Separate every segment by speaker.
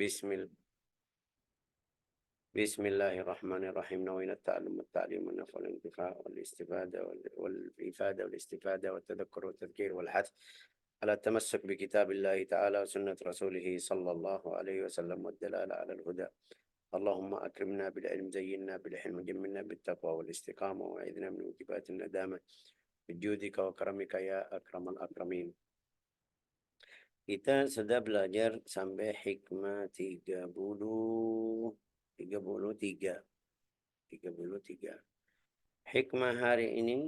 Speaker 1: Bismillahirrahmanirrahim. Nawaitu ta'allum wat-ta'lim wa naf'al intifa' wal istifada wal ifada wal istifada wa tadhakkur wa tadhkir wal hath ala tamassuk bi kitabillahi ta'ala wa sunnat rasulih sallallahu alaihi wasallam wa dalala ala al-huda. Allahumma akrimna bil ilm zayyinna bil hilm jammilna bit taqwa wal istiqamah wa a'idna min mujibatin nadamah bijudika wa karamika ya akramal akramin. Kita sudah belajar sampai hikmah 33. Hikmah hari ini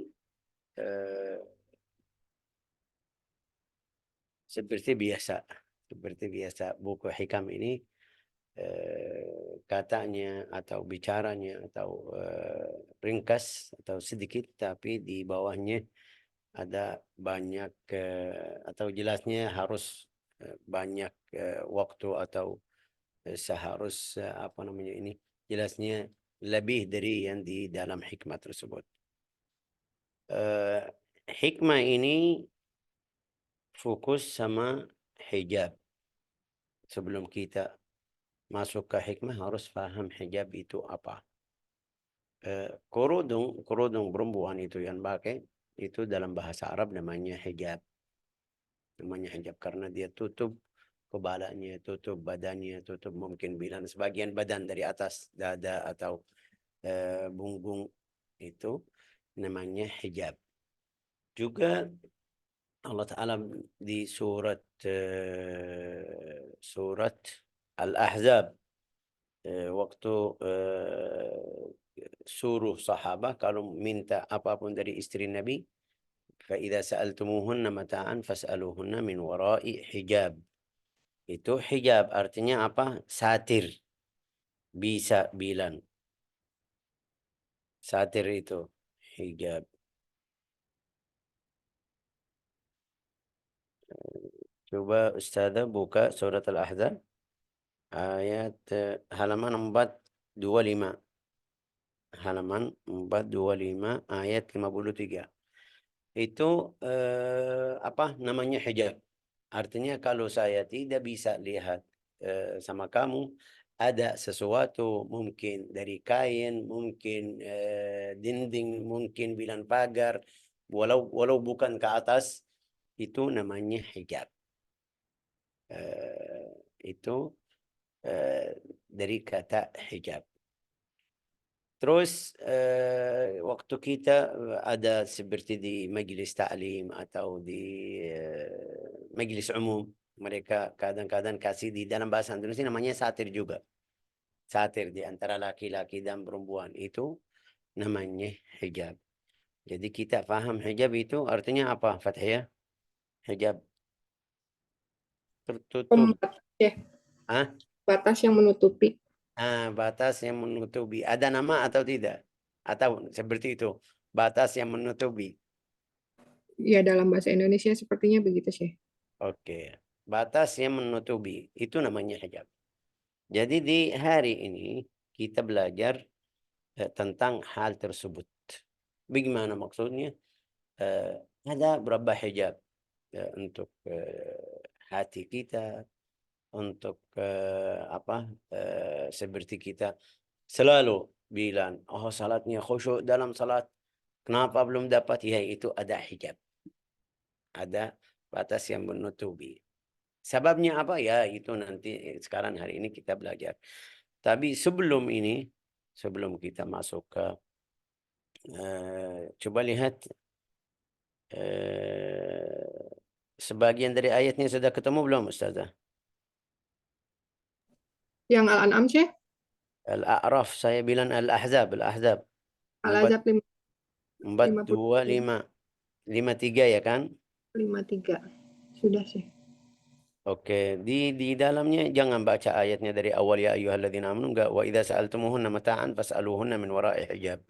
Speaker 1: seperti biasa buku hikam ini katanya atau bicaranya atau ringkas atau sedikit, tapi di bawahnya ada banyak atau jelasnya harus banyak waktu atau seharus jelasnya lebih dari yang di dalam hikmah tersebut. Hikmah ini fokus sama hijab. Sebelum kita masuk ke hikmah harus paham hijab itu apa. Kerudung perempuan itu yang pakai itu dalam bahasa Arab namanya hijab. Karena dia tutup kepalanya, tutup badannya, tutup mungkin bilang sebagian badan dari atas dada atau punggung, itu namanya hijab. Juga Allah Ta'ala di surat Al-Ahzab waktu suruh sahabat kalau minta apapun dari istri Nabi, فَإِذَا سَأَلْتُمُوهُنَّ مَتَاعًا فَاسْأَلُوهُنَّ مِنْ وَرَاءِ حِجَابٍ. Itu hijab artinya apa? Satir. Bisa bilang. Satir itu hijab. Coba Ustazah buka surat Al-Ahzab ayat halaman 425. Halaman 425 ayat 53. Itu apa namanya hijab? Artinya kalau saya tidak bisa lihat sama kamu, ada sesuatu mungkin dari kain, mungkin dinding, mungkin bilan pagar, walau bukan ke atas, itu namanya hijab. Itu dari kata hijab. Terus waktu kita ada seperti di majelis ta'lim atau di majelis umum, mereka kadang-kadang kasih di dalam bahasa Indonesia namanya satir juga. Satir di antara laki-laki dan perempuan itu namanya hijab. Jadi kita paham hijab itu artinya apa, Fathia? Hijab tertutup.
Speaker 2: Batas yang menutupi.
Speaker 1: Batas yang menutupi. Ada nama atau tidak? Atau seperti itu, batas yang menutupi.
Speaker 2: Ya, dalam bahasa Indonesia sepertinya begitu, Syekh.
Speaker 1: Oke. Batas yang menutupi. Itu namanya hijab. Jadi di hari ini kita belajar tentang hal tersebut. Bagaimana maksudnya? Ada berapa hijab untuk hati kita, untuk seperti kita selalu bilang, oh salatnya khusyuk dalam salat, kenapa belum dapat? Ya, itu ada hijab, ada batas yang menutupi. Sebabnya apa? Ya itu nanti sekarang hari ini kita belajar. Tapi sebelum ini, sebelum kita masuk ke coba lihat sebagian dari ayatnya sudah ketemu belum, Ustazah?
Speaker 2: Yang Al-An'am, Syekh?
Speaker 1: Al-A'raf, saya bilang Al-Ahzab.
Speaker 2: Al-Ahzab
Speaker 1: 425 53 ya kan?
Speaker 2: 53. Sudah, Syekh.
Speaker 1: Oke, di dalamnya jangan baca ayatnya dari awal, ya ayyuhalladzina amanu, enggak, wa idza sa'altumuhunna mata'an fas'aluhunna min wara'i hijab.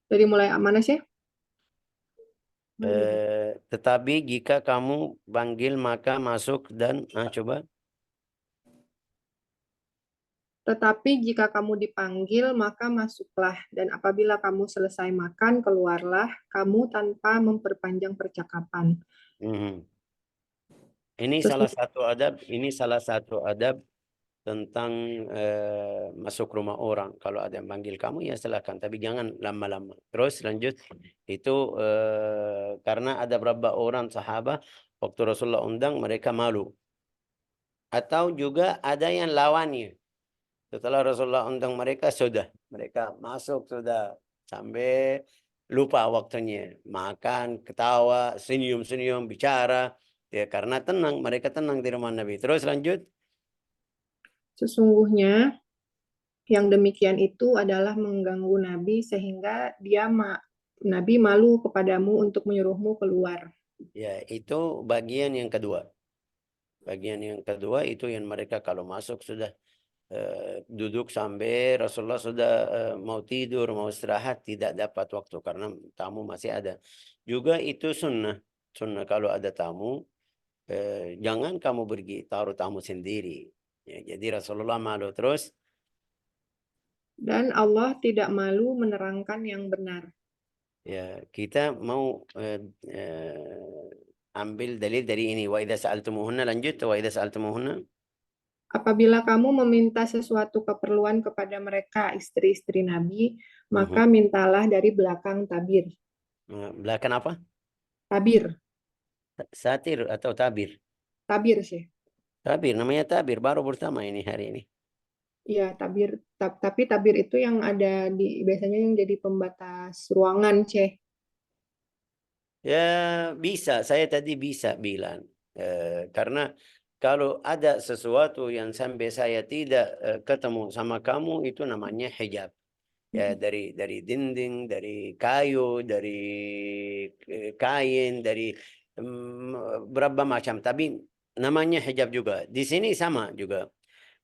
Speaker 2: Dari mulai mana, Syekh? Boleh.
Speaker 1: Tetapi jika kamu panggil maka masuk dan coba.
Speaker 2: Tetapi jika kamu dipanggil, maka masuklah, dan apabila kamu selesai makan, keluarlah kamu tanpa memperpanjang percakapan.
Speaker 1: Mhm. Ini salah
Speaker 2: Sesungguhnya
Speaker 1: satu adab. Ini salah satu adab tentang masuk rumah orang. Kalau ada yang panggil kamu ya silakan, tapi jangan lama-lama. Terus lanjut. Itu karena ada beberapa orang sahabat waktu Rasulullah undang mereka malu. Atau juga ada yang lawannya. Setelah Rasulullah undang mereka sudah. Mereka masuk sudah sampai lupa waktunya. Makan, ketawa, senyum-senyum, bicara. Ya karena tenang, mereka tenang di rumah Nabi. Terus lanjut.
Speaker 2: Sesungguhnya yang demikian itu adalah mengganggu Nabi sehingga Nabi malu kepadamu untuk menyuruhmu keluar.
Speaker 1: Ya, itu bagian yang kedua. Bagian yang kedua itu yang mereka kalau masuk sudah duduk sampai Rasulullah sudah mau tidur, mau istirahat, tidak dapat waktu karena tamu masih ada. Juga itu sunnah. Sunnah kalau ada tamu, jangan kamu pergi taruh tamu sendiri. Ya, jadi Rasulullah malu terus.
Speaker 2: Dan Allah tidak malu menerangkan yang benar.
Speaker 1: Ya, kita mau ambil dalil dari ini. Wa idza sa'altumuhunna, lanjut. Wa idza sa'altumuhunna.
Speaker 2: Apabila kamu meminta sesuatu keperluan kepada mereka, istri-istri Nabi,
Speaker 1: Mhm.
Speaker 2: maka mintalah dari belakang tabir.
Speaker 1: Belakang apa?
Speaker 2: Tabir,
Speaker 1: Satir atau tabir?
Speaker 2: tabir sih.
Speaker 1: Tabir, namanya tabir. Baru pertama ini hari ini.
Speaker 2: Iya, tabir. Tapi tabir itu yang ada biasanya yang jadi pembatas ruangan, Ceh.
Speaker 1: Ya bisa, saya tadi bisa bilang. Karena kalau ada sesuatu yang sampai saya tidak ketemu sama kamu, itu namanya hijab. Ya dari dinding, dari kayu, dari kain, dari berapa macam. Tapi namanya hijab juga. Di sini sama juga.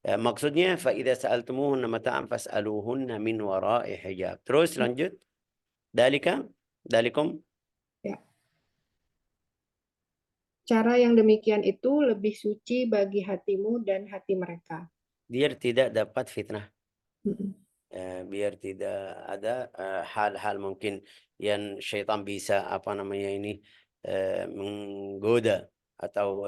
Speaker 1: Maksudnya فإذا سألتموهن متاعا فاسألوهن من وراء حجاب. Terus lanjut. Dalika, dalikum.
Speaker 2: Ya. Cara yang demikian itu lebih suci bagi hatimu dan hati mereka.
Speaker 1: Biar tidak dapat fitnah.
Speaker 2: Mm-mm.
Speaker 1: Biar tidak ada hal-hal mungkin yang syaitan bisa apa namanya ini menggoda atau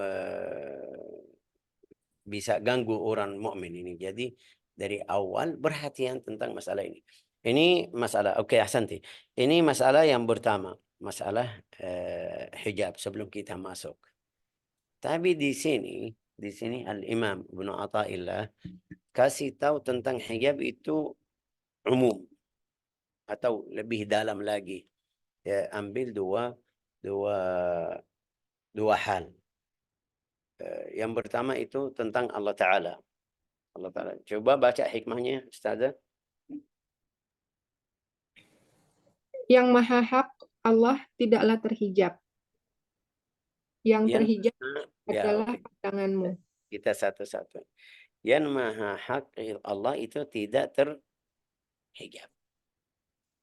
Speaker 1: bisa ganggu orang mukmin ini. Jadi dari awal perhatian tentang masalah ini. Ini masalah, oke, ahsanti. Ini masalah yang pertama, masalah hijab sebelum kita masuk. Tapi di sini Al-Imam Ibnu Athaillah kasih tahu tentang hijab itu umum atau lebih dalam lagi. Ya, ambil dua dua hal. Yang pertama itu tentang Allah Ta'ala. Allah Ta'ala. Coba baca hikmahnya, Ustazah.
Speaker 2: Yang maha hak Allah tidaklah terhijab. Yang
Speaker 1: Yang
Speaker 2: terhijab
Speaker 1: ya
Speaker 2: adalah
Speaker 1: oke.
Speaker 2: pandanganmu.
Speaker 1: Kita satu-satu. Yang maha hak Allah itu tidak terhijab.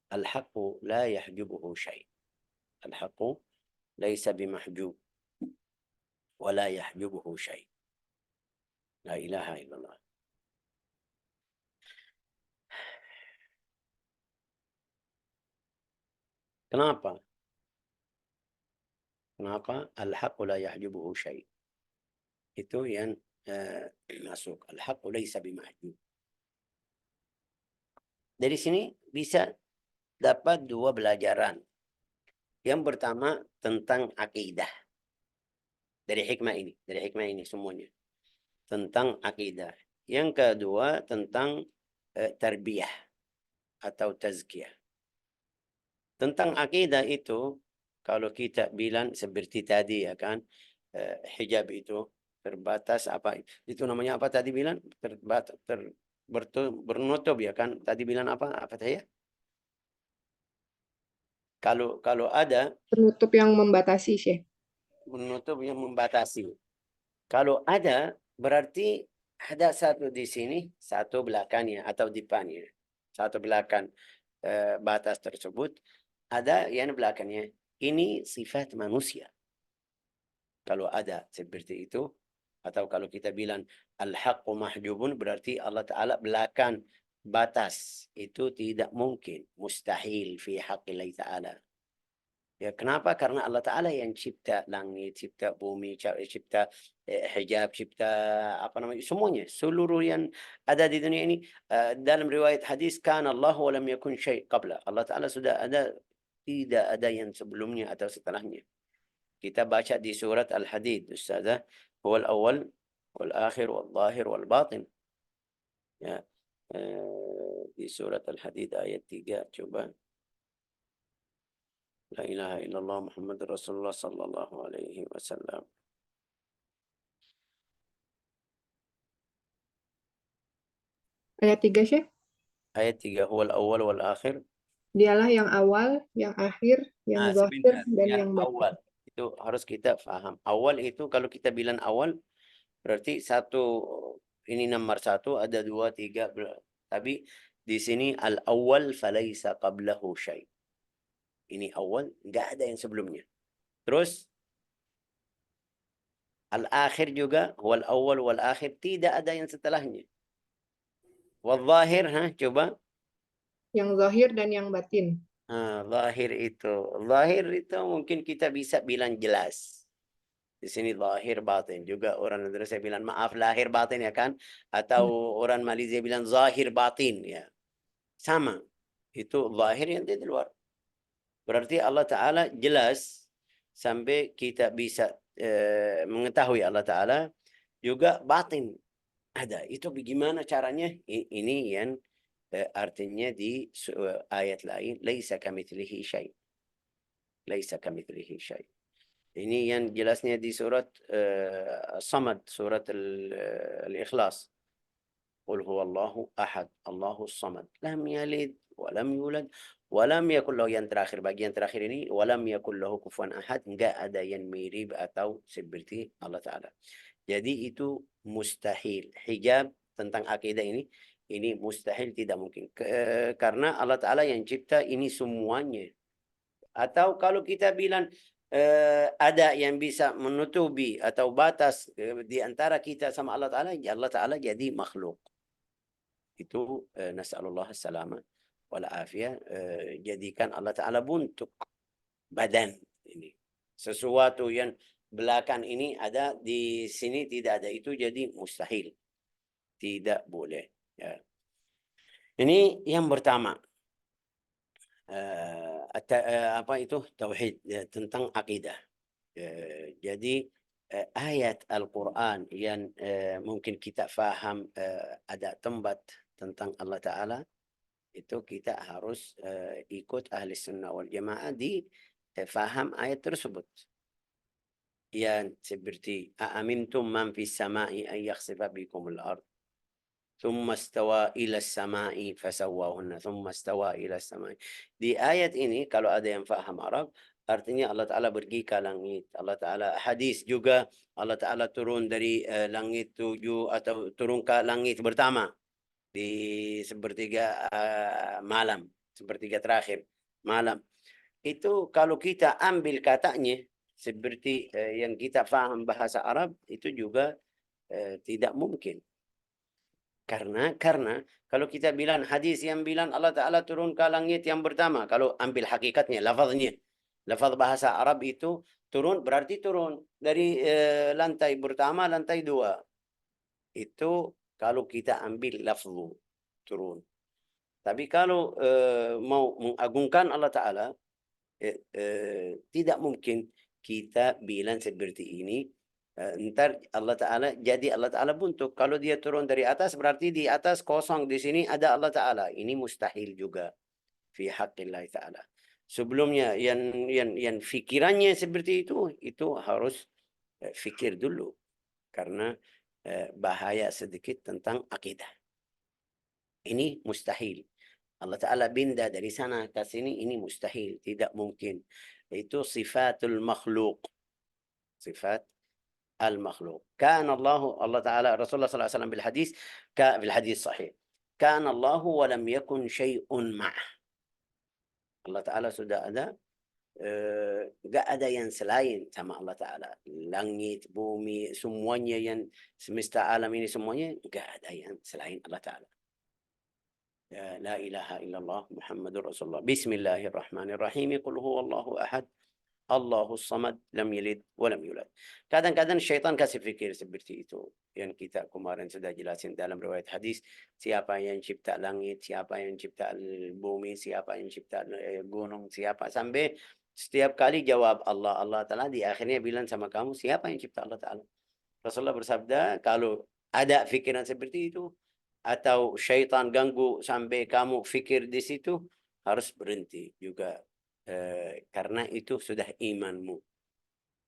Speaker 1: Al-haqqu la yahjubuhu syai'. Al-haqqu laisa bimahjub. Wa la yahjubuhu syai'. La ilaha illallah. Kenapa? Kenapa? Al-haqqu la yahjubuhu syai'. Itu yang masuk. Al-haqqu laisa bimahjub. Dari sini bisa dapat dua pelajaran. Yang pertama tentang akidah. Dari hikmah ini semuanya. Tentang akidah. Yang kedua tentang tarbiyah atau tazkiyah. Tentang akidah itu, kalau kita bilang seperti tadi ya kan, hijab itu terbatas apa? Itu namanya apa tadi bilang? Terbatas, bernutup ya kan? Tadi bilang apa? Apa saya? Kalau ada
Speaker 2: Penutup yang membatasi, Syekh.
Speaker 1: menutup yang membatasi. Kalau ada berarti ada satu di sini, satu belakangnya atau depannya. Satu belakang batas tersebut, ada yang belakangnya. ini sifat manusia. Kalau ada seperti itu, atau kalau kita bilang al-haqqu mahjubun, berarti Allah Ta'ala belakang batas. Itu tidak mungkin, mustahil fi haqqillahi Ta'ala. Ya, kenapa? Karena Allah Ta'ala yang cipta langit, cipta bumi, cipta hijab, cipta apa namanya, semuanya. Seluruh yang ada di dunia ini, dalam riwayat hadis, kana Allah wa lam yakun syai' qabla. Allah Ta'ala sudah ada, tidak ada yang sebelumnya atau setelahnya. Kita baca di surat Al-Hadid, Ustazah, huwal awal, wal akhir, wal zahir, wal batin. Ya, di surat Al-Hadid ayat 3, coba. La ilaha illallah Muhammad Rasulullah sallallahu alaihi wasallam.
Speaker 2: Ayat 3, Syekh.
Speaker 1: Ayat 3, huwal awal wal akhir.
Speaker 2: Dialah yang awal, yang akhir, yang zahir,
Speaker 1: Sebentar.
Speaker 2: dan
Speaker 1: Yang
Speaker 2: yang batin.
Speaker 1: awal. Itu harus kita faham. Awal itu kalau kita bilang awal, berarti satu, ini nomor satu, ada dua, tiga. Tapi di sini al-awwal falaysa qablahu syai'. Ini awal, nggak ada yang sebelumnya. Terus al-akhir juga, wal awal wal akhir, tidak ada yang setelahnya. Wal zahir, coba.
Speaker 2: Yang zahir dan yang batin.
Speaker 1: Zahir itu mungkin kita bisa bilang jelas. Di sini zahir batin juga, orang Indonesia bilang maaf lahir batin, ya kan? Atau orang Malaysia bilang zahir batin, ya. Sama. Itu zahir yang di luar. Berarti Allah Ta'ala jelas sampai kita bisa mengetahui Allah Ta'ala, juga batin ada. Itu bagaimana caranya? Ini yang artinya di ayat lain, laisa kamitslihi syai'. Laisa kamitslihi syai'. Ini yang jelasnya di surat Samad, surat Al-Ikhlas. Qul huwallahu ahad, Allahus samad, lam yalid wa lam yulad wa lam yakul lahu, yang terakhir, bagian terakhir ini, wa lam yakul lahu kufuwan ahad, enggak ada yang mirip atau seperti Allah Ta'ala. Jadi itu mustahil. Hijab tentang akidah ini mustahil, tidak mungkin. Karena Allah Ta'ala yang cipta ini semuanya. Atau kalau kita bilang ada yang bisa menutupi atau batas di antara kita sama Allah Ta'ala jadi makhluk. Itu nas'alullah salama wal afiyah, jadikan Allah Ta'ala bentuk badan ini. Sesuatu yang belakang ini ada, di sini tidak ada, itu jadi mustahil. Tidak boleh. Ya. Ini yang pertama. Apa itu? Tauhid, tentang akidah. Jadi ayat Al-Quran yang mungkin kita faham ada tempat tentang Allah Ta'ala, itu kita harus ikut ahli sunnah wal jamaah di faham ayat tersebut. Yang seperti aamintum man fis samai an yakhsifa bikumul ard thumma istawa ila samai fasawwahunna thumma istawa ila samai. Di ayat ini kalau ada yang faham Arab, artinya Allah Ta'ala pergi ke langit. Allah Ta'ala, hadis juga, Allah Ta'ala turun dari langit 7 atau turun ke langit pertama di sepertiga malam, sepertiga terakhir malam. Itu kalau kita ambil katanya seperti yang kita faham bahasa Arab, itu juga tidak mungkin. Karena kalau kita bilang hadis yang bilang Allah Ta'ala turun ke langit yang pertama, kalau ambil hakikatnya, lafaznya, lafaz bahasa Arab itu turun berarti turun dari lantai pertama, lantai 2. Itu kalau kita ambil lafzu turun. Tapi kalau mau mengagungkan Allah Ta'ala, tidak mungkin kita bilang seperti ini. Ntar Allah Ta'ala jadi Allah Ta'ala bentuk. Kalau dia turun dari atas, berarti di atas kosong, di sini ada Allah Ta'ala. Ini mustahil juga fi haqqillah Ta'ala. Sebelumnya yang fikirannya seperti itu harus fikir dulu. Karena bahaya sedikit tentang akidah. Ini mustahil. Allah Ta'ala pindah dari sana ke sini, ini mustahil, tidak mungkin. Itu sifatul makhluk. Sifat al-makhluk. Kan Allah Ta'ala, Rasulullah SAW bil hadis sahih. Kan Allah wa lam yakun syai'un ma'ah. Allah Ta'ala sudah ada, nggak ada yang selain sama Allah Ta'ala. Langit, bumi, semuanya yang semesta alam ini semuanya nggak ada yang selain Allah Ta'ala. La ilaha illallah Muhammadur Rasulullah. Bismillahirrahmanirrahim. Qul huwallahu ahad. Allahus samad. Lam yalid wa lam yulad. Kadang-kadang syaitan kasih fikir seperti itu. Yang kita kemarin sudah jelasin dalam riwayat hadis. Siapa yang cipta langit, siapa yang cipta bumi, siapa yang cipta gunung, siapa. Sampai setiap kali jawab Allah, Allah Ta'ala. Di akhirnya bilang sama kamu, siapa yang cipta Allah Ta'ala. Rasulullah bersabda, kalau ada fikiran seperti itu, atau syaitan ganggu sampai kamu fikir di situ, harus berhenti juga. Karena itu sudah imanmu.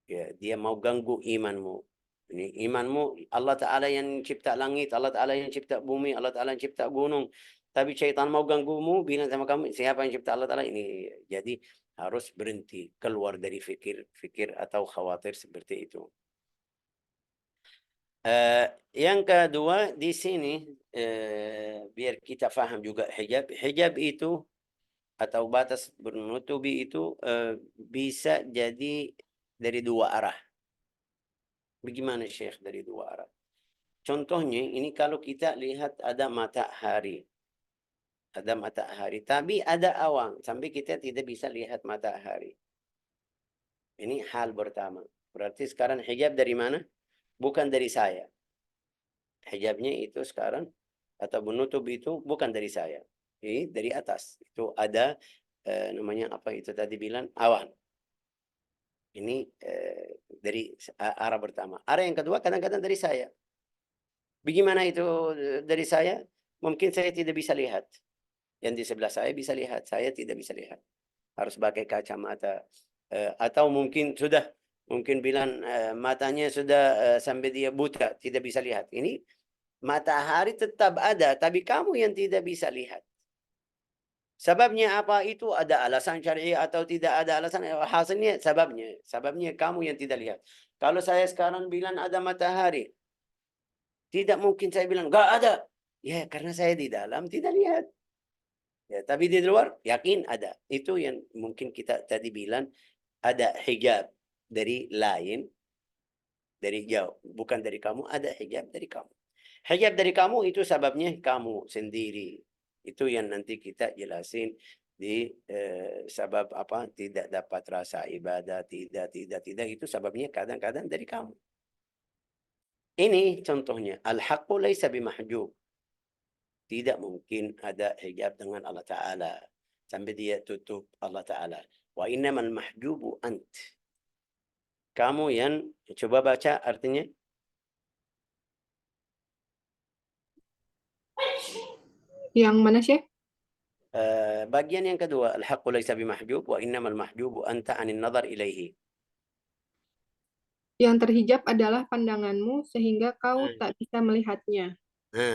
Speaker 1: Ya, dia mau ganggu imanmu. Ini imanmu, Allah Ta'ala yang cipta langit, Allah Ta'ala yang cipta bumi, Allah Ta'ala yang cipta gunung. Tapi syaitan mau ganggumu, bilang sama kamu, siapa yang cipta Allah Ta'ala? Ini jadi harus berhenti, keluar dari fikir atau khawatir seperti itu. Yang kedua di sini, biar kita paham juga hijab. Hijab itu atau batas menutupi itu bisa jadi dari dua arah. Bagaimana Syekh dari dua arah? Contohnya ini kalau kita lihat ada matahari. Ada matahari, tapi ada awan sampai kita tidak bisa lihat matahari. Ini hal pertama. Berarti sekarang hijab dari mana? Bukan dari saya. Hijabnya itu sekarang atau menutup itu bukan dari saya. Ini dari atas. Itu ada namanya apa itu tadi bilang awan. Ini dari arah pertama. Arah yang kedua kadang-kadang dari saya. Bagaimana itu dari saya? Mungkin saya tidak bisa lihat. Yang di sebelah saya bisa lihat. Saya tidak bisa lihat. Harus pakai kacamata. Atau mungkin sudah. Mungkin bilang matanya sudah sampai dia buta. Tidak bisa lihat. Ini matahari tetap ada. Tapi kamu yang tidak bisa lihat. Sebabnya apa itu? Ada alasan syar'i atau tidak ada alasan? Hasilnya sebabnya. Sebabnya kamu yang tidak lihat. Kalau saya sekarang bilang ada matahari. Tidak mungkin saya bilang, enggak ada. Ya, karena saya di dalam tidak lihat. Ya, tapi di luar, yakin ada. Itu yang mungkin kita tadi bilang, ada hijab dari lain, dari jauh. Bukan dari kamu, ada hijab dari kamu. Hijab dari kamu itu sebabnya kamu sendiri. Itu yang nanti kita jelasin di sebab apa tidak dapat rasa ibadah, tidak. Itu sebabnya kadang-kadang dari kamu. Ini contohnya. Al-haqqu laysa bimahjub. Tidak mungkin ada hijab dengan Allah Ta'ala. Sampai dia tutup Allah Ta'ala. Wa innamal mahjubu ant. Kamu yang, coba baca artinya.
Speaker 2: Yang mana, Syekh?
Speaker 1: Bagian yang kedua. Al-haqqu laysa bimahjub. Wa innamal mahjubu anta anin nazar ilaihi.
Speaker 2: Yang terhijab adalah pandanganmu sehingga kau tak bisa melihatnya.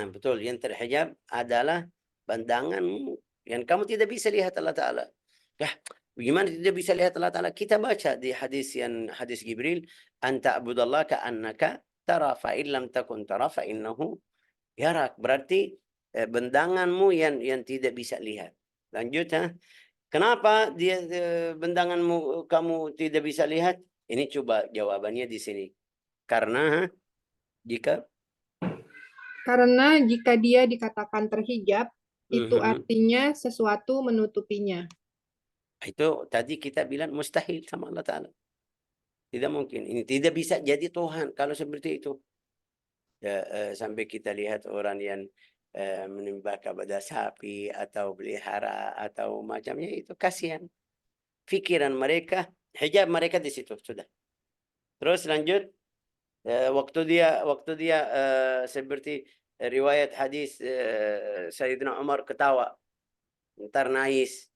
Speaker 1: Betul. Yang terhijab adalah pandanganmu. Yang kamu tidak bisa lihat Allah Ta'ala. Ya, bagaimana tidak bisa lihat Allah Ta'ala? Kita baca di hadis Jibril. Anta abudallah ka'annaka tara fa'in lam takun tara fa'innahu yarak. Berarti pandanganmu yang tidak bisa lihat. Lanjut. Kenapa dia pandanganmu kamu tidak bisa lihat? Ini coba jawabannya di sini. Karena jika
Speaker 2: jika dia dikatakan terhijab, itu artinya sesuatu menutupinya.
Speaker 1: Itu tadi kita bilang mustahil sama Allah Ta'ala. Tidak mungkin. Ini tidak bisa jadi Tuhan kalau seperti itu. Ya, sampai kita lihat orang yang menyembah kepada sapi atau pelihara atau macamnya itu kasihan. Pikiran mereka, hijab mereka di situ sudah. Terus lanjut. Waktu dia seperti riwayat hadis Sayyidina Umar ketawa, ntar nangis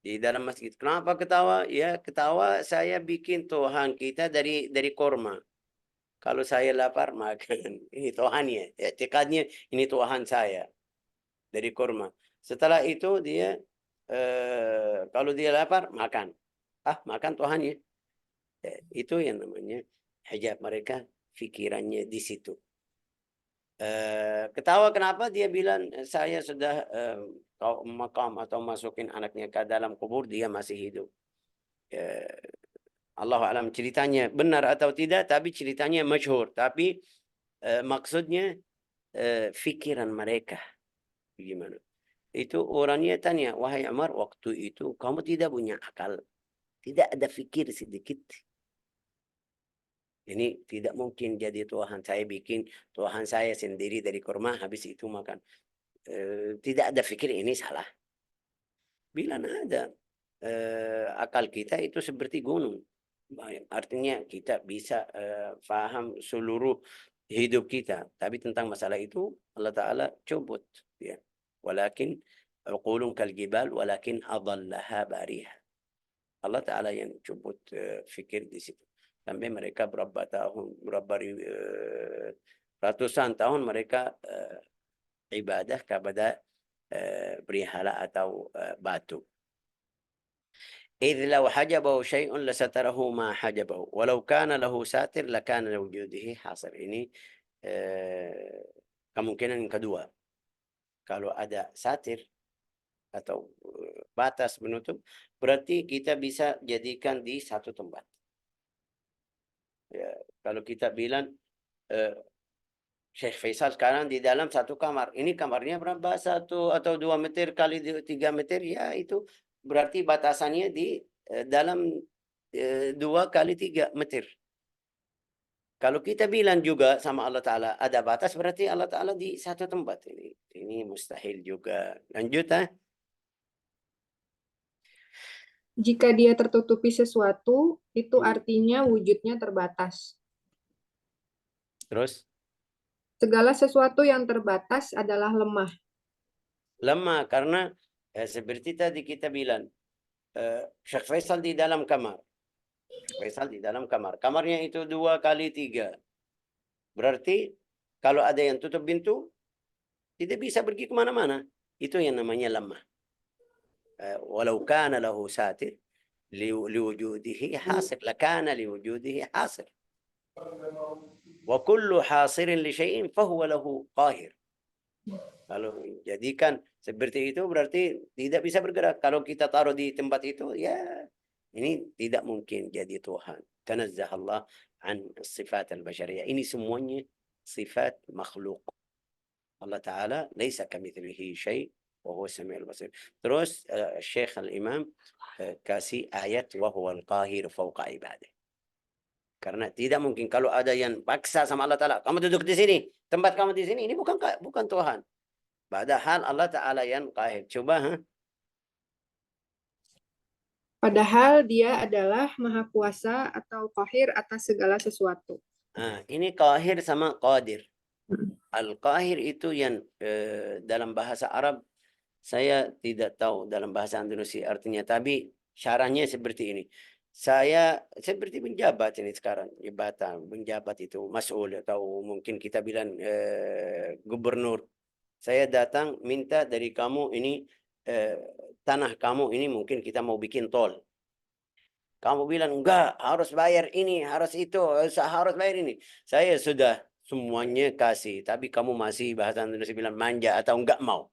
Speaker 1: di dalam masjid. Kenapa ketawa? Ya ketawa saya bikin Tuhan kita dari kurma. Kalau saya lapar makan. Ini Tuhannya. Etikadnya ini Tuhan saya dari kurma. Setelah itu dia kalau dia lapar makan. Makan Tuhannya. Itu yang namanya hijab mereka. Pikirannya di situ. Ketawa kenapa dia bilang saya sudah makam atau masukin anaknya ke dalam kubur dia masih hidup. Allah alam ceritanya benar atau tidak, tapi ceritanya masyhur. Tapi maksudnya fikiran mereka gimana? Itu orangnya tanya, wahai Umar, waktu itu kamu tidak punya akal, tidak ada fikir sedikit. Ini tidak mungkin jadi Tuhan. Saya bikin Tuhan saya sendiri dari kurma, habis itu makan. Tidak ada fikir, ini salah. Bilang ada. Akal kita itu seperti gunung. Artinya kita bisa paham seluruh hidup kita. Tapi tentang masalah itu Allah Ta'ala cubut. Ya. Walakin uqulun kal jibal walakin adallaha bariha. Allah Ta'ala yang cubut fikir di situ. Sampai mereka berapa tahun, ratusan tahun mereka ibadah kepada berhala atau batu. إذ لو حجبه شيء لستره ما حجبه ولو كان له ساتر لكان لوجوده حاصر. Ini kemungkinan yang kedua. Kalau ada satir atau batas menutup, berarti kita bisa jadikan di satu tempat. Ya, kalau kita bilang Syekh Faisal sekarang di dalam satu kamar, ini kamarnya berapa? 1 atau 2 meter kali 3 meter, ya itu berarti batasannya di dalam 2 kali 3 meter. Kalau kita bilang juga sama Allah Ta'ala ada batas, berarti Allah Ta'ala di satu tempat. Ini mustahil juga. Lanjut.
Speaker 2: Jika dia tertutupi sesuatu, itu artinya wujudnya terbatas.
Speaker 1: Terus?
Speaker 2: Segala sesuatu yang terbatas adalah lemah.
Speaker 1: Lemah karena seperti tadi kita bilang, Syekh Faisal di dalam kamar. Faisal di dalam kamar. Kamarnya itu 2 kali 3. Berarti kalau ada yang tutup pintu, tidak bisa pergi kemana-mana. Itu yang namanya lemah. Walau kana lahu satir liwujudihi hasir. Lakana liwujudihi hasir. Wa kullu hasirin li syai'in fahuwa lahu qahir. Kalau jadikan seperti itu berarti tidak bisa bergerak. Kalau kita taruh di tempat itu, ya ini tidak mungkin jadi Tuhan. Tanazzah Allah an sifat al-bashariyah. Ini semuanya sifat makhluk. Allah Ta'ala laisa kamitslihi syai' wa huwa samiul basir. Terus Syekh Al-Imam kasih ayat wa huwal qahir fawqa ibadah. Karena tidak mungkin kalau ada yang paksa sama Allah Ta'ala, kamu duduk di sini, tempat kamu di sini, ini bukan Tuhan. Padahal Allah Ta'ala yang qahir. Coba.
Speaker 2: Padahal dia adalah maha kuasa atau qahir atas segala sesuatu.
Speaker 1: Ini qahir sama qadir. Al-qahir itu yang dalam bahasa Arab, saya tidak tahu dalam bahasa Indonesia artinya, tapi syarahnya seperti ini. Saya seperti penjabat ini sekarang, jabatan, penjabat itu mas'ul atau mungkin kita bilang gubernur. Saya datang minta dari kamu ini tanah kamu ini mungkin kita mau bikin tol. Kamu bilang enggak, harus bayar ini, harus itu, harus bayar ini. Saya sudah semuanya kasih, tapi kamu masih bahasa Indonesia bilang manja atau enggak mau.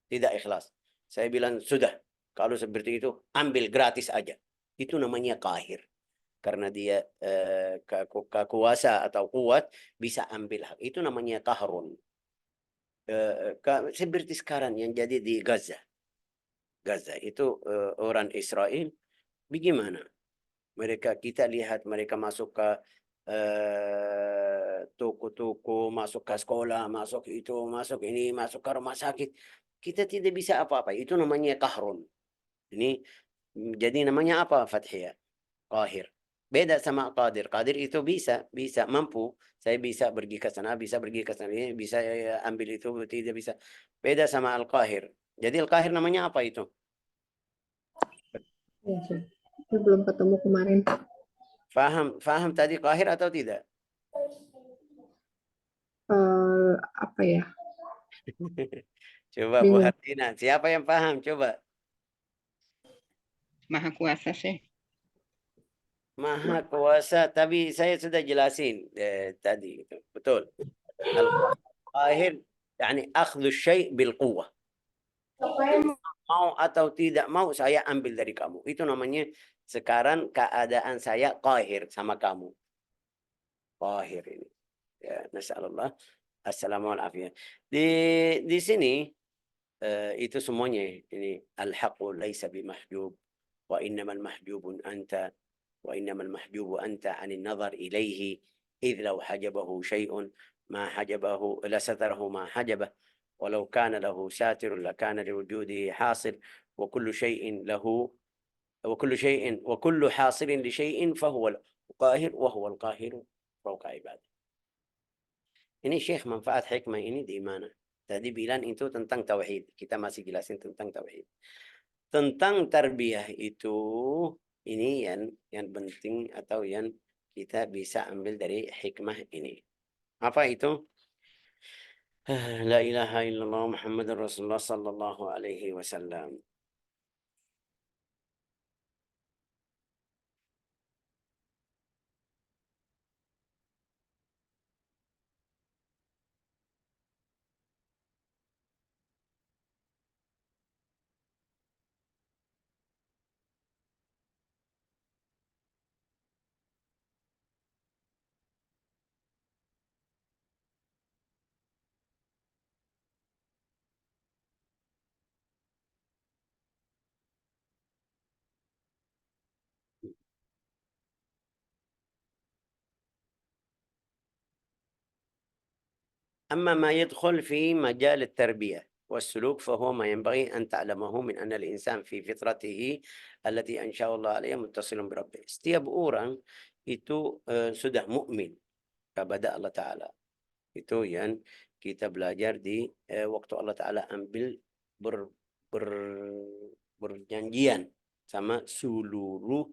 Speaker 1: Tidak ikhlas. Saya bilang sudah, kalau seperti itu ambil gratis aja. Itu namanya qahir. Karena dia kekuasa atau kuat bisa ambil hak. Itu namanya qahrun. Seperti sekarang yang jadi di Gaza. Gaza itu orang Israel bagaimana? Kita lihat mereka masuk ke toko-toko, masuk ke sekolah, masuk itu, masuk ini, masuk ke rumah sakit. Kita tidak bisa apa-apa. Itu namanya qahrun. Ini jadi namanya apa Fathiyah? Qahir. Beda sama qadir. Qadir itu bisa mampu. Saya bisa pergi ke sana, bisa pergi ke sana, bisa ambil itu, tidak bisa. Beda sama al-qahir. Jadi al-qahir namanya apa itu?
Speaker 2: Ya, saya belum ketemu kemarin.
Speaker 1: Faham tadi qahir atau tidak?
Speaker 2: Apa ya?
Speaker 1: Coba Bu
Speaker 2: Bingung.
Speaker 1: Hartina, siapa yang paham? Coba.
Speaker 3: Maha kuasa sih.
Speaker 1: Maha kuasa, tapi saya sudah jelasin tadi. Betul. Al-qahir, yani akhdhu syai' bil quwwah. Mau atau tidak mau saya ambil dari kamu. Itu namanya Sekarang keadaan saya qahir sama kamu. Qahir ini. Ya, nasallallahu assalamualaikum. Di sini itu semuanya ini al-haqqu laisa bimahjub wa innamal mahjubun anta wa innamal mahjubu anta 'anil nazar ilaihi idh law hajabahu syai'un ma hajabahu la satarahu ma hajabah walau kana lahu satirun lakana liwujudihi hasil wa kullu syai'in lahu wa kullu hasilin li syai'in fahuwa al-qahir wa huwa al-qahiru fawqa ibadihi. Ini Syekh manfaat hikmah ini di mana? Tadi bilang itu tentang tauhid. Kita masih jelasin tentang tauhid. Tentang tarbiyah itu ini yang penting atau yang kita bisa ambil dari hikmah ini. Apa itu? La ilaha illallah Muhammadur Rasulullah sallallahu alaihi wasallam. أما ما يدخل في مجال التربية والسلوك فهو ما ينبغي أن تعلمه من أن الإنسان في فطرته التي أنشأ الله عليها متصل بربه. Setiap orang itu sudah mukmin kepada Allah Ta'ala. Itu yang kita belajar di waktu Allah Ta'ala ambil berjanjian sama seluruh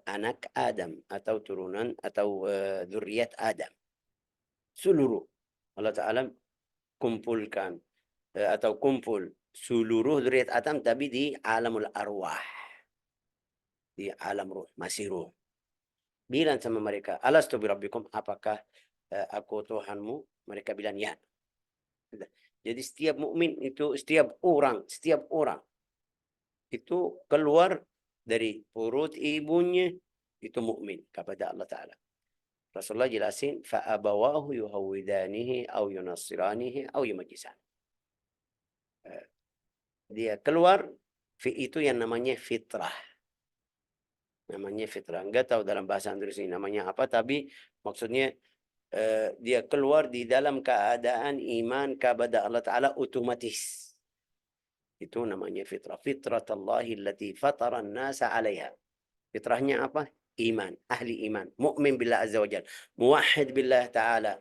Speaker 1: anak Adam atau turunan atau zuriat Adam. Seluruh. Allah Ta'ala kumpulkan atau kumpul seluruh zuriat Adam tapi di alamul arwah. Di alam ruh, masih ruh. Bilang sama mereka, alastu birabbikum, apakah aku Tuhanmu? Mereka bilang ya. Jadi setiap mukmin itu, setiap orang itu keluar dari perut ibunya itu mukmin kepada Allah Ta'ala. Rasulullah jelasin, fa'abawahu yuhawidanihi au yunassiranihi au yumajisan. Dia keluar, itu yang namanya fitrah. Namanya fitrah. Enggak tahu dalam bahasa Inggris ini namanya apa, tapi maksudnya dia keluar di dalam keadaan iman kepada Allah Ta'ala otomatis. Itu namanya fitrah. Fitratallahi allati fatara an-nasa 'alaiha. Fitrahnya apa? Iman, ahli iman, mukmin billah azza wajalla, muwahhid billah ta'ala.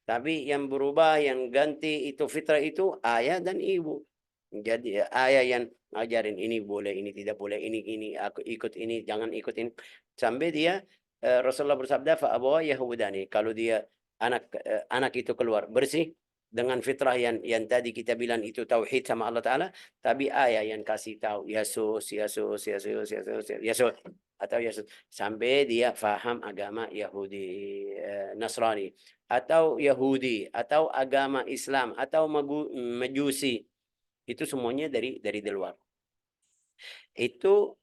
Speaker 1: Tapi yang berubah, yang ganti itu fitrah itu ayah dan ibu. Jadi ayah yang ngajarin ini boleh, ini tidak boleh, ini aku ikut ini, jangan ikut ini. Sampai dia Rasulullah bersabda fa abawa yahudani. Kalau dia anak itu keluar bersih dengan fitrah yang tadi kita bilang itu tauhid sama Allah Ta'ala, tapi ayah yang kasih tahu Yesus atau Yesus sampai dia faham agama Yahudi Nasrani atau Yahudi atau agama Islam atau Majusi, itu semuanya dari luar. Itu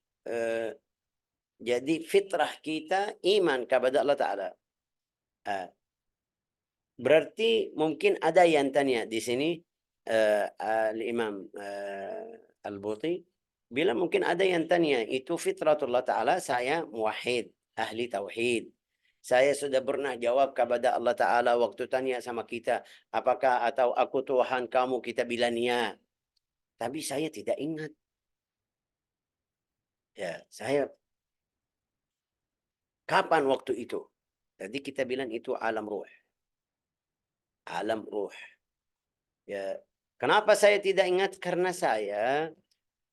Speaker 1: jadi fitrah kita iman kepada Allah Ta'ala. Berarti mungkin ada yang tanya di sini Al-Imam Al-Buti bilang mungkin ada yang tanya itu fitratullah Ta'ala, saya muwahhid, ahli tauhid. Saya sudah pernah jawab kepada Allah Ta'ala waktu tanya sama kita, apakah atau aku Tuhan kamu, kita bilang ya. Tapi saya tidak ingat. Ya, saya kapan waktu itu? Jadi kita bilang itu alam ruh. Alam ruh. Ya, kenapa saya tidak ingat? Karena saya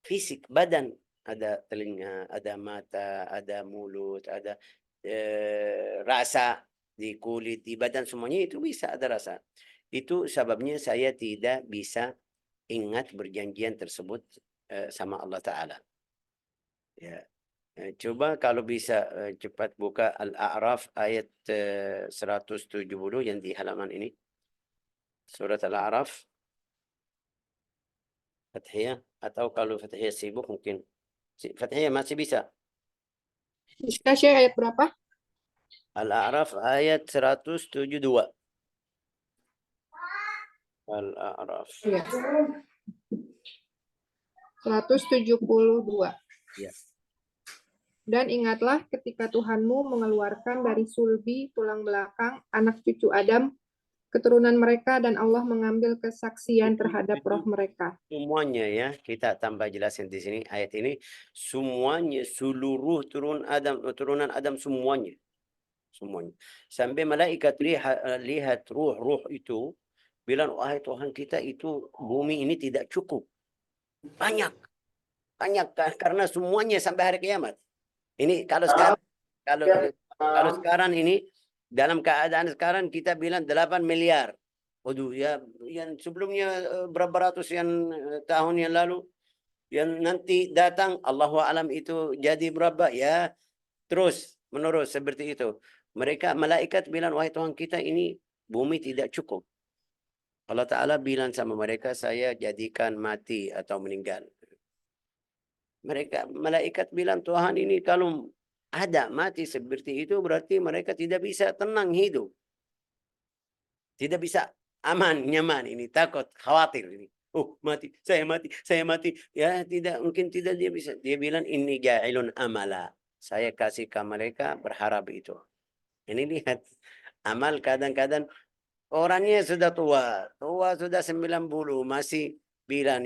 Speaker 1: fisik, badan. Ada telinga, ada mata, ada mulut, ada rasa di kulit, di badan, semuanya itu bisa ada rasa. Itu sebabnya saya tidak bisa ingat berjanjian tersebut sama Allah Ta'ala. Ya. Coba kalau bisa cepat buka Al-A'raf ayat 170 yang di halaman ini. Surat Al-A'raf. Fathiyah, atau kalau Fathiyah sibuk mungkin Fathiyah masih bisa.
Speaker 2: Bisa share ayat berapa?
Speaker 1: Al-A'raf ayat 172. Al-A'raf.
Speaker 2: Iya. 172.
Speaker 1: Ya.
Speaker 2: Dan ingatlah ketika Tuhanmu mengeluarkan dari sulbi tulang belakang anak cucu Adam, keturunan mereka, dan Allah mengambil kesaksian terhadap roh mereka.
Speaker 1: Semuanya ya, kita tambah jelasin di sini ayat ini, semuanya seluruh turunan Adam semuanya. Semuanya. Sampai malaikat lihat ruh-ruh itu bilang, wahai Tuhan kita, itu bumi ini tidak cukup. Banyak. Karena semuanya sampai hari kiamat. Ini kalau sekarang ini dalam keadaan sekarang kita bilang 8 miliar. Waduh ya, yang sebelumnya berapa ratus tahun yang lalu, yang nanti datang Allahu alam itu jadi berapa ya, terus menerus seperti itu. Malaikat bilang, wahai Tuhan kita, ini bumi tidak cukup. Allah Ta'ala bilang sama mereka, saya jadikan mati atau meninggal. Malaikat bilang, Tuhan ini kalau ada mati seperti itu berarti mereka tidak bisa tenang hidup. Tidak bisa aman, nyaman ini, takut, khawatir ini. Oh, mati, saya mati, saya mati. Ya, tidak, mungkin tidak dia bisa. Dia bilang, ini ja'ilun amala. Saya kasih ke mereka berharap itu. Ini lihat, amal kadang-kadang orangnya sudah tua sudah 90, masih bilang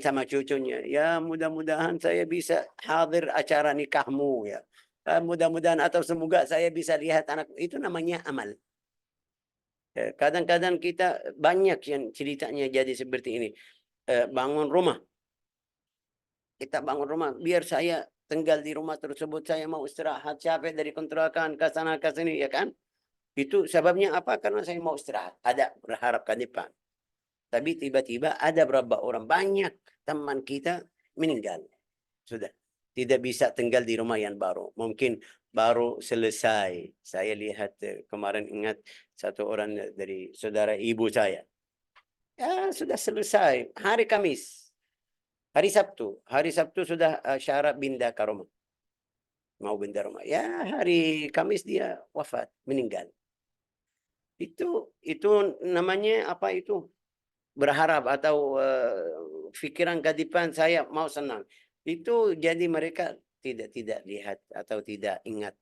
Speaker 1: sama cucunya, ya mudah-mudahan saya bisa hadir acara nikahmu ya. Mudah-mudahan atau semoga saya bisa lihat anak. Itu namanya amal. Kadang-kadang kita banyak yang ceritanya jadi seperti ini. Bangun rumah. Kita bangun rumah, biar saya tinggal di rumah tersebut, saya mau istirahat, capek dari kontrakan, ke sana ke sini, ya kan? Itu sebabnya apa? Karena saya mau istirahat. Ada berharap ke depan. Tapi tiba-tiba ada berapa orang, banyak teman kita meninggal. Sudah. Tidak bisa tinggal di rumah yang baru. Mungkin baru selesai. Saya lihat kemarin, ingat satu orang dari saudara ibu saya. Ya sudah selesai. Hari Kamis. Hari Sabtu. Hari Sabtu sudah syarat pindah ke rumah. Mau pindah rumah. Ya hari Kamis dia wafat. Meninggal. Itu namanya apa itu? Berharap atau pikiran ke depan, saya mau senang. Itu jadi mereka tidak lihat atau tidak ingat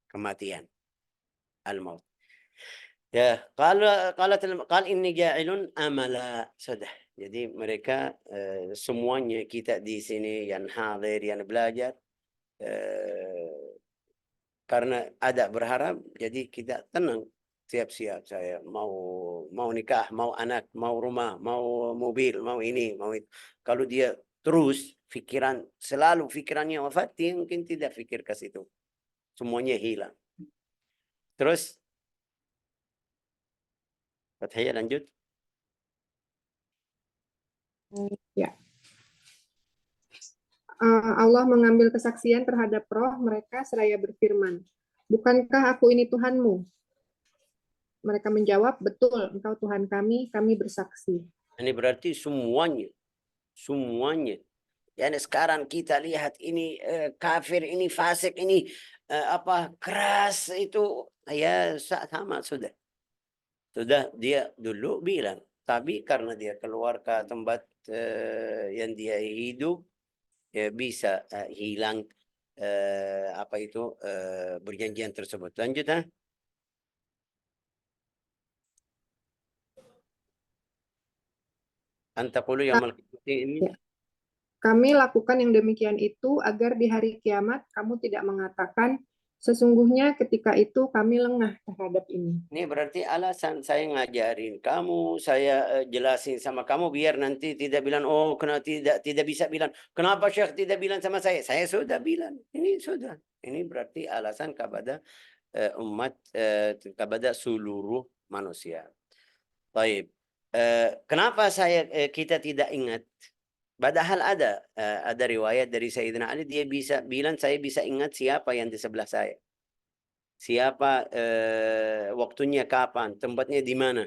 Speaker 1: kematian, al-maut. Ya, kalau ini ja'ilun amala, sudah. Jadi mereka semuanya kita di sini yang hadir, yang belajar, karena ada berharap, jadi kita tenang. Siap-siap saya mau nikah, mau anak, mau rumah, mau mobil, mau ini, mau itu. Kalau dia terus selalu pikirannya wafat, dia mungkin tidak pikir ke situ. Semuanya hilang. Terus Fathia lanjut.
Speaker 2: Ya. Allah mengambil kesaksian terhadap roh mereka seraya berfirman, bukankah aku ini Tuhanmu? Mereka menjawab, betul, engkau Tuhan kami bersaksi.
Speaker 1: Ini berarti semuanya. Yani sekarang kita lihat ini kafir, ini fasik, ini keras itu, ya sama sudah. Sudah dia dulu bilang, tapi karena dia keluar ke tempat yang dia hidup, ya bisa hilang perjanjian tersebut. Lanjut ha. Antaqulu yaumul qiyamati ini.
Speaker 2: Ya. Kami lakukan yang demikian itu agar di hari kiamat kamu tidak mengatakan, sesungguhnya ketika itu kami lengah terhadap ini.
Speaker 1: Ini berarti alasan saya ngajarin kamu, saya jelasin sama kamu biar nanti tidak bilang, oh kenapa tidak bisa bilang. Kenapa Syekh tidak bilang sama saya? Saya sudah bilang. Ini sudah. Ini berarti alasan kepada umat, kepada seluruh manusia. Baik. Kenapa kita tidak ingat? Padahal ada riwayat dari Sayyidina Ali, dia bisa bilang, saya bisa ingat siapa yang di sebelah saya. Siapa waktunya kapan, tempatnya di mana.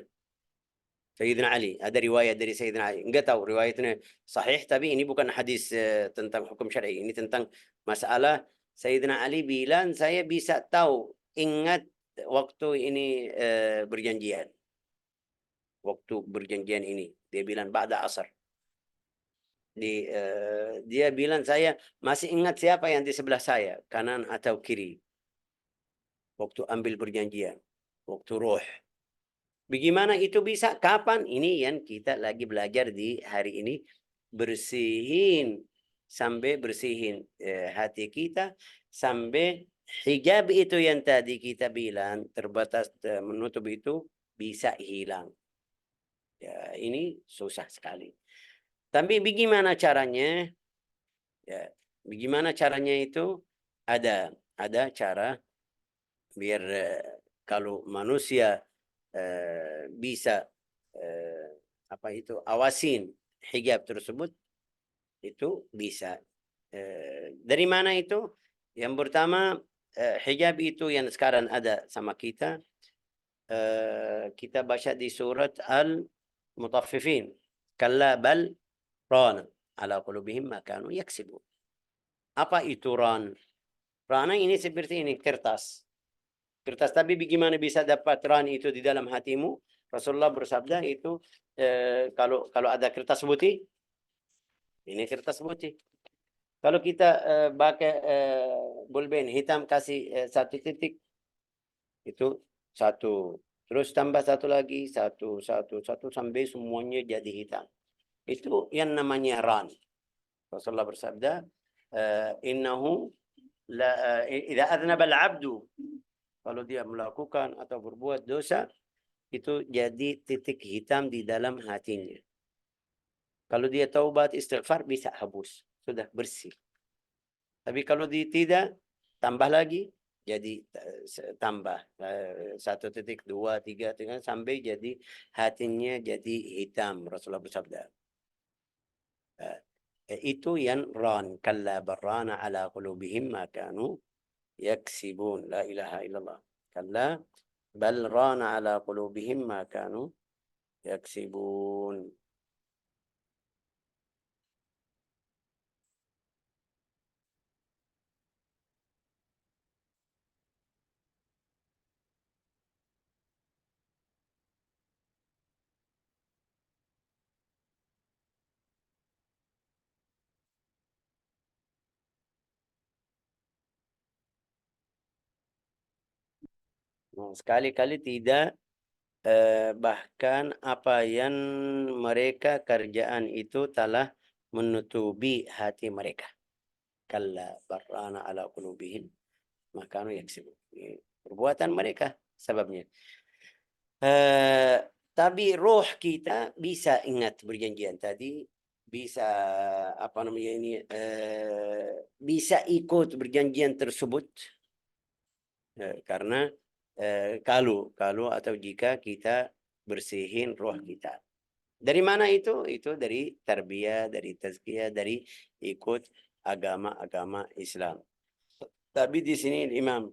Speaker 1: Sayyidina Ali. Ada riwayat dari Sayyidina Ali. Enggak tahu riwayatnya sahih, tapi ini bukan hadis tentang hukum syar'i. Ini tentang masalah Sayyidina Ali bilang saya bisa tahu, ingat waktu ini berjanjian. Waktu berjanjian ini. Dia bilang ba'da asar. Dia bilang saya masih ingat siapa yang di sebelah saya, kanan atau kiri. Waktu ambil perjanjian. Waktu roh. Bagaimana itu bisa? Kapan? Ini yang kita lagi belajar di hari ini. Bersihin. Sampai bersihin hati kita. Sampai hijab itu yang tadi kita bilang. Terbatas menutup itu. Bisa hilang. Ya, ini susah sekali. Tapi bagaimana caranya? Ya, bagaimana caranya itu? Ada cara biar kalau manusia bisa apa itu awasin hijab tersebut, itu bisa. Dari mana itu? Yang pertama, hijab itu yang sekarang ada sama kita, kita baca di surat Al-Mutaffifin. Kalla bal rana ala qulubihim ma kanu yaksibun. Apa itu ran? Rana ini seperti ini, kertas. Kertas, tapi bagaimana bisa dapat ran itu di dalam hatimu? Rasulullah bersabda itu kalau ada kertas putih, ini kertas putih. Kalau kita pakai bolpen hitam, kasih satu titik, itu satu. Terus tambah satu lagi, satu sampai semuanya jadi hitam. Itu yang namanya ran. Rasulullah bersabda, innahu la idza adnaba al-'abdu, kalau dia melakukan atau berbuat dosa, itu jadi titik hitam di dalam hatinya. Kalau dia taubat istighfar, bisa hapus, sudah bersih. Tapi kalau dia tidak, tambah lagi, jadi tambah 1.2, 3, sampai jadi hatinya jadi hitam. Rasulullah bersabda. Itu yang ran. Kalla barrana ala qulubihim ma kanu yaksibun. La ilaha illallah. Kalla bal rana ala qulubihim ma kanu yaksibun. Nah, sekali-kali tidak, bahkan apa yang mereka kerjaan itu telah menutupi hati mereka. Kalla barrana ala qulubihim ma kanu yaksibun. Perbuatan mereka sebabnya. Tapi roh kita bisa ingat perjanjian tadi, bisa apa namanya ini, bisa ikut perjanjian tersebut, karena kalau atau jika kita bersihin roh kita. Dari mana itu? Itu dari tarbiyah, dari tazkiyah, dari ikut agama Islam. Tapi di sini Imam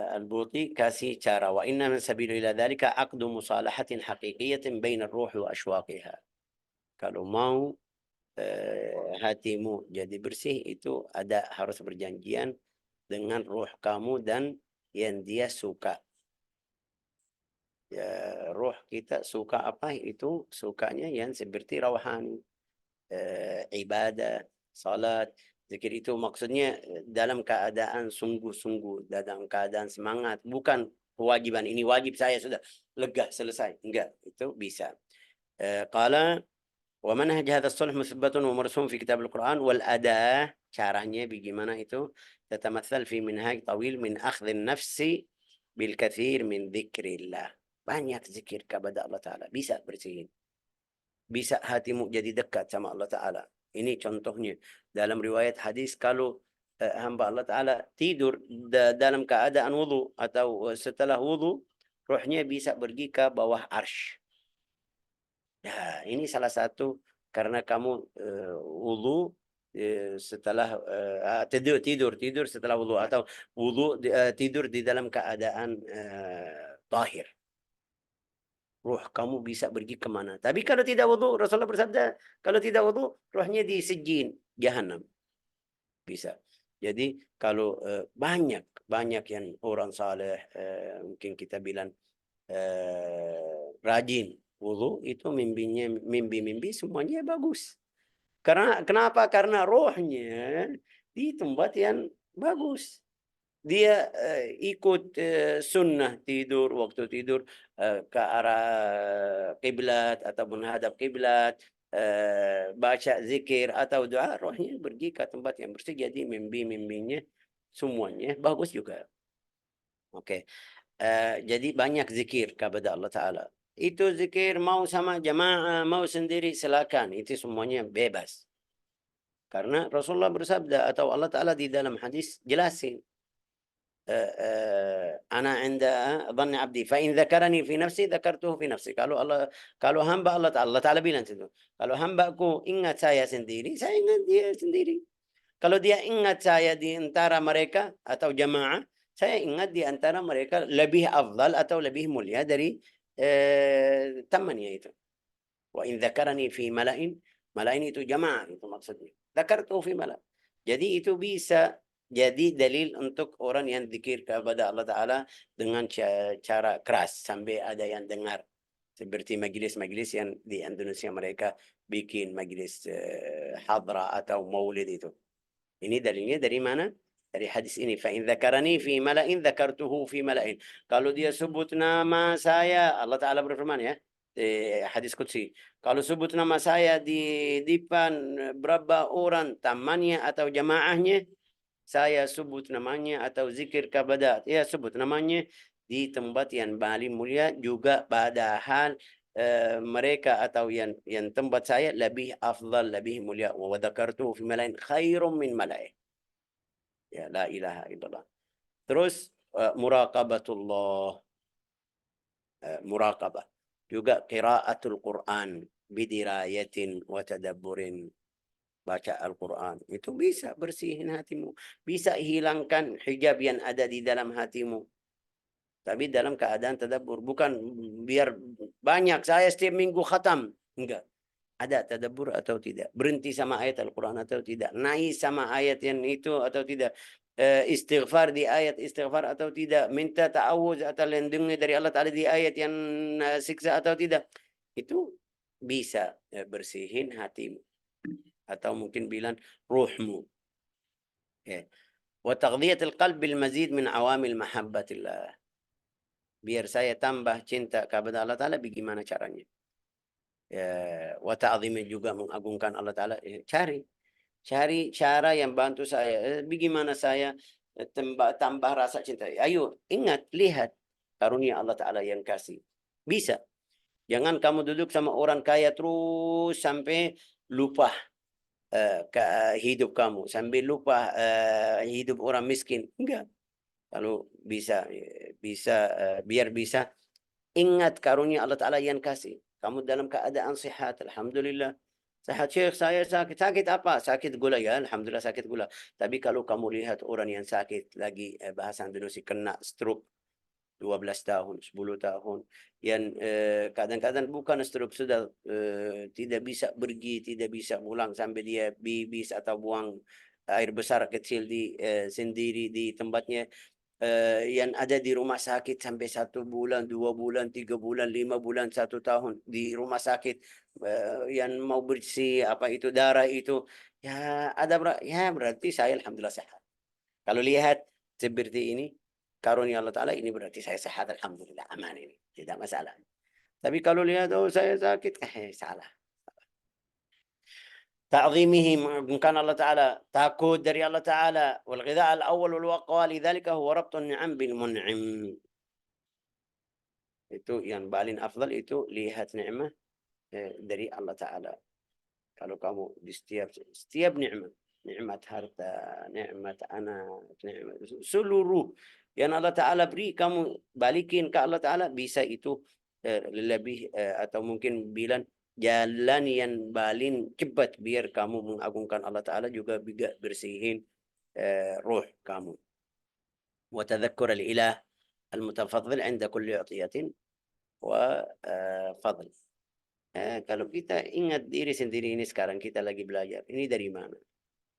Speaker 1: Al-Buti kasih cara, wa inna min sabilu ila dhalika aqdu musalahatin haqiqiyatin baina ar-ruh wa ashwaqiha. Kalau mau hatimu jadi bersih, itu harus berjanjian dengan ruh kamu dan yang dia suka. Ya, roh kita suka apa? Itu sukanya yang seperti rawhani, ibadah, salat, zikir. Itu maksudnya dalam keadaan sungguh-sungguh, dalam keadaan semangat, bukan kewajiban. Ini wajib saya, sudah lega selesai. Enggak, itu bisa. Qala wa manhaj hadha as-sulh musbatun wa marsum fi kitab al-Quran wal adah. Caranya bagaimana itu? Tatamathal fi minhaj tawil min akhdh an-nafsi bil kathir min dzikrillah. Banyak zikir kepada Allah Ta'ala. Bisa bersihin. Bisa hatimu jadi dekat sama Allah Ta'ala. Ini contohnya. Dalam riwayat hadis, kalau hamba Allah Ta'ala tidur dalam keadaan wudu atau setelah wudu, rohnya bisa pergi ke bawah arsh. Ya, ini salah satu karena kamu wudu setelah tidur setelah wudu, atau wudu tidur di dalam keadaan tahir. Ruh kamu bisa pergi kemana. Tapi kalau tidak wudu, Rasulullah bersabda, kalau tidak wudu, ruhnya di sijin, jahanam. Bisa. Jadi kalau banyak yang orang saleh, mungkin kita bilang rajin wudu, itu mimpi semuanya bagus. Kenapa? Karena rohnya di tempat yang bagus. Dia ikut sunnah tidur, waktu tidur ke arah kiblat atau menghadap kiblat, baca zikir atau doa, rohnya pergi ke tempat yang bersih, jadi mimpinya semuanya bagus juga. Oke. Jadi banyak zikir kepada Allah Ta'ala. Itu zikir mau sama jamaah, mau sendiri, silakan. Itu semuanya bebas. Karena Rasulullah bersabda atau Allah Ta'ala di dalam hadis jelasin. Ana inda dhanni abdi fa in dzakarani fi nafsi dzakartuhu fi nafsi. Kalau hamba Allah Ta'ala bilang itu. Kalau hambaku ingat saya sendiri, saya ingat dia sendiri. Kalau dia ingat saya di antara mereka atau jamaah, saya ingat di antara mereka lebih afdal atau lebih mulia dari temannya itu. Wa in dzakarani fi mala'in, mala'in itu jamaah itu maksudnya. Dzakartuhu fi mala'. Jadi itu bisa jadi dalil untuk orang yang zikir kepada Allah Ta'ala dengan cara keras sampai ada yang dengar. Seperti majelis-majelis yang di Indonesia mereka bikin majelis hadra atau maulid itu. Ini dalilnya dari mana? Dari hadis ini. Fa in dzakarani fi mala'in dzakartuhu fi mala'in. Kalau dia sebut nama saya, Allah Ta'ala berfirman ya, hadis qudsi. Kalau sebut nama saya di depan berapa orang temannya atau jamaahnya, saya sebut namanya atau zikir kepada, ya sebut namanya di tempat yang paling mulia juga, padahal mereka atau yang tempat saya lebih afdal, lebih mulia. Wa dzakartuhu fi mala'in khairum min mala'in. Ya, la ilaha illallah. Terus muraqabatullah, muraqabah. Juga qiraatul Quran bidirayatin wa tadabburin. Baca Al-Quran. Itu bisa bersihin hatimu. Bisa hilangkan hijab yang ada di dalam hatimu. Tapi dalam keadaan tadabbur. Bukan biar banyak. Saya setiap minggu khatam. Enggak. Ada tadabbur atau tidak. Berhenti sama ayat Al-Quran atau tidak. Naik sama ayat yang itu atau tidak. Istighfar di ayat istighfar atau tidak. Minta ta'awuz atau lindungi dari Allah Ta'ala di ayat yang siksa atau tidak. Itu bisa bersihin hatimu. Atau mungkin bilang ruhmu. Ya. Wa taghdhiyatul qalb bil mazid min awamil mahabbatillah. Biar saya tambah cinta kepada Allah Ta'ala, bagaimana caranya? Ya, wa ta'zimi juga mengagungkan Allah Ta'ala. Cari cara yang bantu saya. Bagaimana saya tambah rasa cinta. Ayo, ingat, lihat karunia Allah Ta'ala yang kasih. Bisa. Jangan kamu duduk sama orang kaya terus sampai lupa hidup kamu, sambil lupa hidup orang miskin. Enggak. Kalau bisa biar bisa ingat karunia Allah Ta'ala yang kasih. Kamu dalam keadaan sehat, alhamdulillah. Sehat, Syekh, saya sakit. Sakit apa? Sakit gula, ya, alhamdulillah sakit gula. Tapi kalau kamu lihat orang yang sakit lagi, bahasa Indonesia, kena stroke 12 tahun, 10 tahun, yang kadang-kadang bukan stroke, sudah tidak bisa pergi, tidak bisa pulang, sampai dia bibis atau buang air besar kecil di sendiri di tempatnya, yang ada di rumah sakit sampai 1 bulan, 2 bulan, 3 bulan, 5 bulan, 1 tahun di rumah sakit, yang mau bersih apa itu darah itu, ya ada ya berarti saya alhamdulillah sehat. Kalau lihat seperti ini, karunia Allah Ta'ala, ini berarti saya sehat, alhamdulillah, aman ini, tidak masalah. Tapi kalau lihat, oh saya sakit, salah. تعظيمه مكان الله تعالى, takut dari Allah Ta'ala. والغذاء الأول والوقوى لذلك هو ربط النعم بالمنعم. Itu yang paling afdal, itu lihat nikmat dari Allah Ta'ala. Kalau kamu di setiap nikmat harta, nikmat anak, nikmat seluruh yang Allah Ta'ala beri, kamu balikin ke Allah Ta'ala, bisa itu lebih atau mungkin bilang jalan yang paling cepat biar kamu mengagungkan Allah Ta'ala, juga bersihin ruh kamu. Wa tadhakkur al-ilah al-mutafaddil 'inda kulli 'atiyatin وفضل. Kalau kita ingat diri sendiri ini sekarang kita lagi belajar, ini dari mana?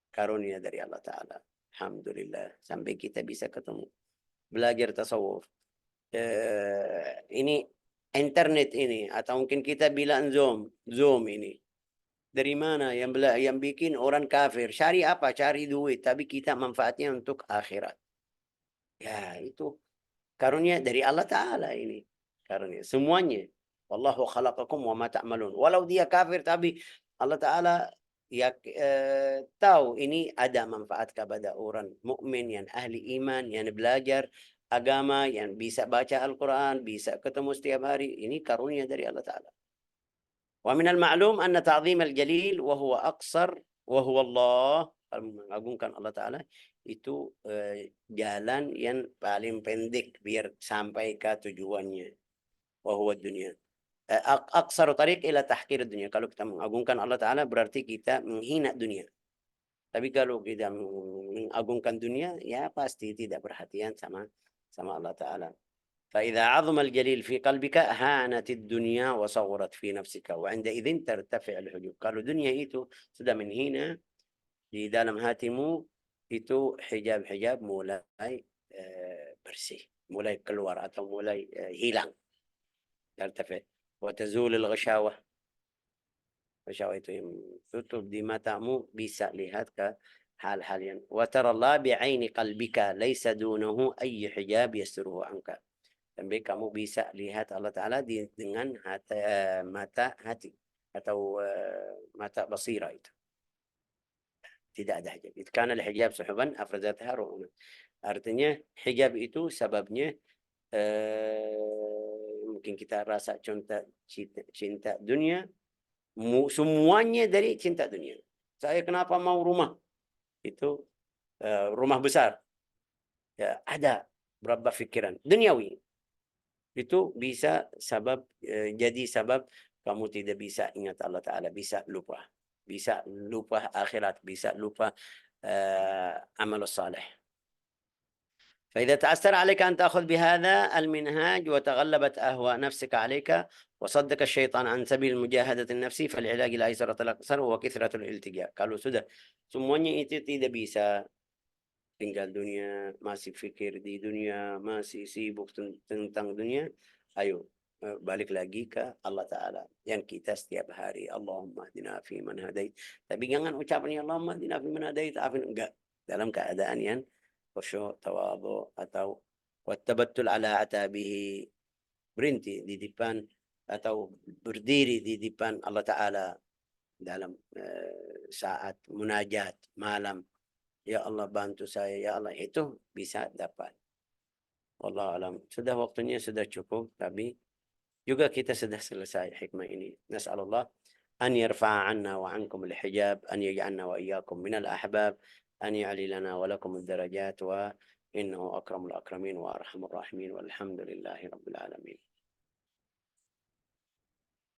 Speaker 1: Karunia dari Allah Ta'ala. Alhamdulillah. Sampai kita bisa ketemu. Belajar tasawuf. Ini internet ini. Atau mungkin kita bilang Zoom ini. Dari mana? Yang bikin orang kafir. Cari apa? Cari duit. Tapi kita manfaatnya untuk akhirat. Ya itu karunia dari Allah Ta'ala ini. Karunia. Semuanya. Wallahu khalaqakum wa ma ta'malun. Walau dia kafir tapi Allah Ta'ala ya tahu ini ada manfaat kepada orang mukmin yang ahli iman, yang belajar agama, yang bisa baca Al-Quran, bisa ketemu setiap hari. Ini karunia dari Allah Ta'ala. Wa minal ma'lum anna ta'zim al-jalil wa huwa aqsar wa huwa Allah. Mengagungkan Allah Ta'ala itu jalan yang paling pendek biar sampai ke tujuannya. Wa huwa dunia. Aqsar tariq ila tahqir dunia. Kalau kita mengagungkan Allah Ta'ala berarti kita menghina dunia. Tapi kalau kita mengagungkan dunia, ya pasti tidak perhatian sama Allah Ta'ala. فإذا عظم الجليل في قلبك هانت الدنيا وصغرت في نفسك وعندئذ ترتفع الحجوب. Kalau dunia itu sudah menghina di dalam hatimu, itu hijab-hijab mulai bersih, mulai keluar atau mulai hilang. Tertafik. وتزول الغشاوة. غشاوة itu yang tutup di matamu bisa lihat ke hal-hal yang وترى الله بعين قلبك ليس دونه أي حجاب يستره عنك. Sampai kamu bisa lihat Allah Ta'ala dengan mata hati atau mata basira itu. Tidak ada hijab. Itu karena hijab suhuban afrazatha ru'una. Artinya hijab itu sebabnya mungkin kita rasa cinta dunia, semuanya dari cinta dunia. Saya kenapa mau rumah? Itu rumah besar. Ya, ada berapa pikiran duniawi. Itu bisa jadi sebab kamu tidak bisa ingat Allah Ta'ala, bisa lupa akhirat, bisa lupa amal salih. فإذا تعسر عليك أن تأخذ بهذا المنهاج وتغلبت أهواء نفسك عليك وصدك الشيطان عن سبيل مجاهدة النفس فالعلاج الأيسر الأقصر وكثرة الالتجاء. Kalau sudah semuanya itu tidak bisa, tinggal dunia, masih fikir di dunia, masih sibuk tentang dunia, ayo balik lagi ke Allah Ta'ala yang kita setiap hari Allahumma hdina fi man hadait. Tapi jangan ucapan Allahumma hdina fi man hadait, enggak, dalam keadaan yang khusyuk, tawadhu, atau wattabattul ala atabihi, berhenti di depan atau berdiri di depan Allah Ta'ala dalam saat munajat malam. Ya Allah bantu saya, ya Allah, itu bisa dapat. Wallahu alam. Sudah waktunya sudah cukup, tapi juga kita sudah selesai hikmah ini. Nas'alullah an yarfa'a 'anna wa 'ankum al-hijab, an yaj'alna wa iyyakum min al-ahbab, an ya'li lana wa lakum ad-darajat wa innahu akramul akramin wa arhamur rahimin walhamdulillahi rabbil alamin.